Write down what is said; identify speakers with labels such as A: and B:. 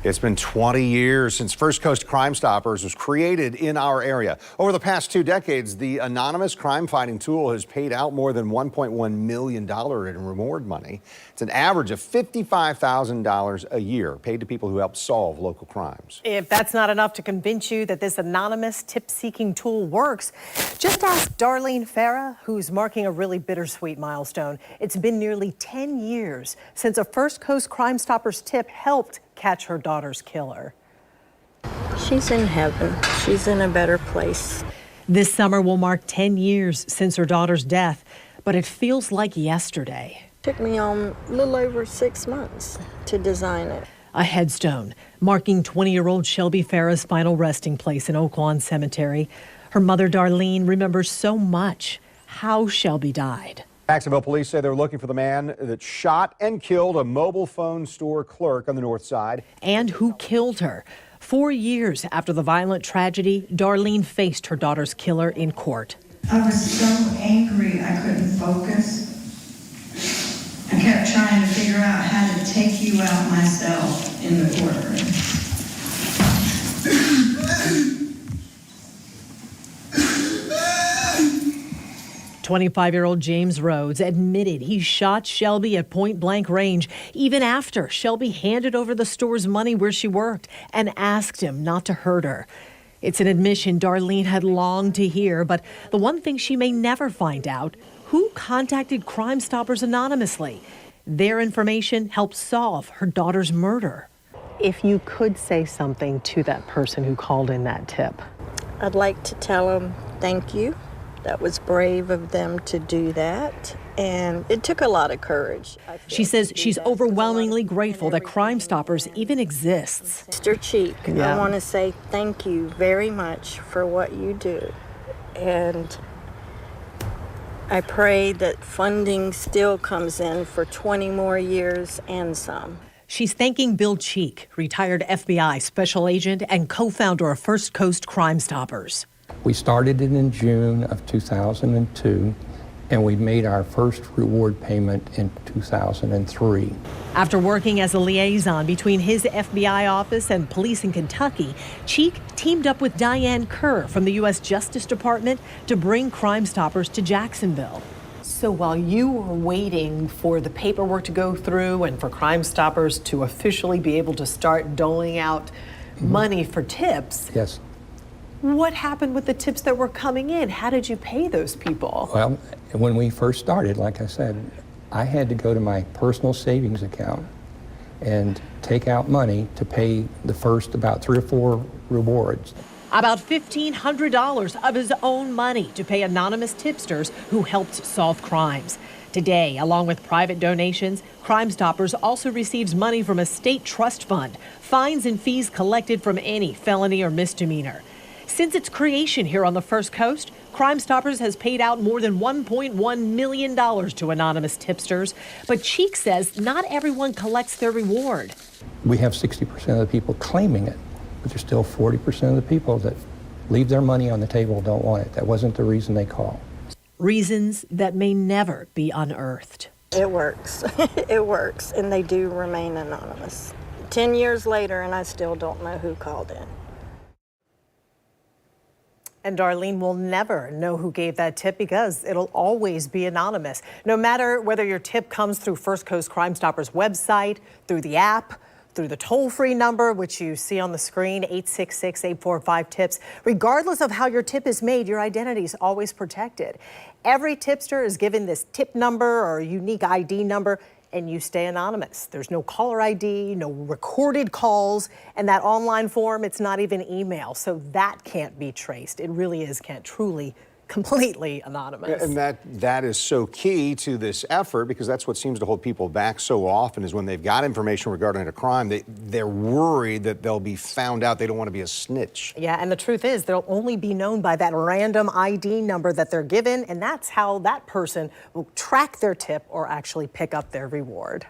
A: It's been 20 years since First Coast Crime Stoppers was created in our area. Over the past 2 decades, the anonymous crime-fighting tool has paid out more than $1.1 million in reward money. It's an average of $55,000 a year paid to people who help solve local crimes.
B: If that's not enough to convince you that this anonymous tip-seeking tool works, just ask Darlene Farah, who's marking a really bittersweet milestone. It's been nearly 10 years since a First Coast Crime Stoppers tip helped catch her daughter's killer.
C: She's in heaven. She's in a better place.
B: This summer will mark 10 years since her daughter's death, but it feels like yesterday.
C: It took me a little over 6 months to design it.
B: A headstone marking 20-year-old Shelby Farah's final resting place in Oak Lawn Cemetery. Her mother, Darlene, remembers so much how Shelby died.
A: Jacksonville police say they're looking for the man that shot and killed a mobile phone store clerk on the north side.
B: And who killed her. 4 years after the violent tragedy, Darlene faced her daughter's killer in court.
D: I was so angry I couldn't focus. I kept trying to figure out how to take you out myself in the courtroom.
B: 25-year-old James Rhodes admitted he shot Shelby at point-blank range even after Shelby handed over the store's money where she worked and asked him not to hurt her. It's an admission Darlene had longed to hear, but the one thing she may never find out, who contacted Crime Stoppers anonymously. Their information helped solve her daughter's murder. If you could say something to that person who called in that tip.
C: I'd like to tell them thank you. That was brave of them to do that, and it took a lot of courage.
B: She says she's overwhelmingly grateful that Crime Stoppers even exists.
C: Mr. Cheek, I want to say thank you very much for what you do, and I pray that funding still comes in for 20 more years and some.
B: She's thanking Bill Cheek, retired FBI special agent and co-founder of First Coast Crime Stoppers.
E: We started it in June of 2002, and we made our first reward payment in 2003.
B: After working as a liaison between his FBI office and police in Kentucky, Cheek teamed up with Diane Kerr from the U.S. Justice Department to bring Crime Stoppers to Jacksonville. So while you were waiting for the paperwork to go through and for Crime Stoppers to officially be able to start doling out money for tips,
E: yes.
B: What happened with the tips that were coming in? How did you pay those people?
E: Well, when we first started, like I said, I had to go to my personal savings account and take out money to pay the first about 3 or 4 rewards.
B: About $1,500 of his own money to pay anonymous tipsters who helped solve crimes. Today, along with private donations, Crime Stoppers also receives money from a state trust fund, fines and fees collected from any felony or misdemeanor. Since its creation here on the First Coast, Crime Stoppers has paid out more than $1.1 million to anonymous tipsters. But Cheek says not everyone collects their reward.
E: We have 60% of the people claiming it, but there's still 40% of the people that leave their money on the table and don't want it. That wasn't the reason they call.
B: Reasons that may never be unearthed.
C: It works. It works, and they do remain anonymous. 10 years later, and I still don't know who called in.
B: And Darlene will never know who gave that tip because it'll always be anonymous. No matter whether your tip comes through First Coast Crime Stoppers website, through the app, through the toll-free number, which you see on the screen, 866-845-TIPS. Regardless of how your tip is made, your identity is always protected. Every tipster is given this tip number or unique ID number, and you stay anonymous. There's no caller ID, no recorded calls, and that online form, it's not even email. So that can't be traced. It really can't truly, completely anonymous.
A: And that is so key to this effort, because that's what seems to hold people back so often is when they've got information regarding a crime, they're worried that they'll be found out. They don't want to be a snitch.
B: Yeah, and the truth is they'll only be known by that random ID number that they're given, and that's how that person will track their tip or actually pick up their reward.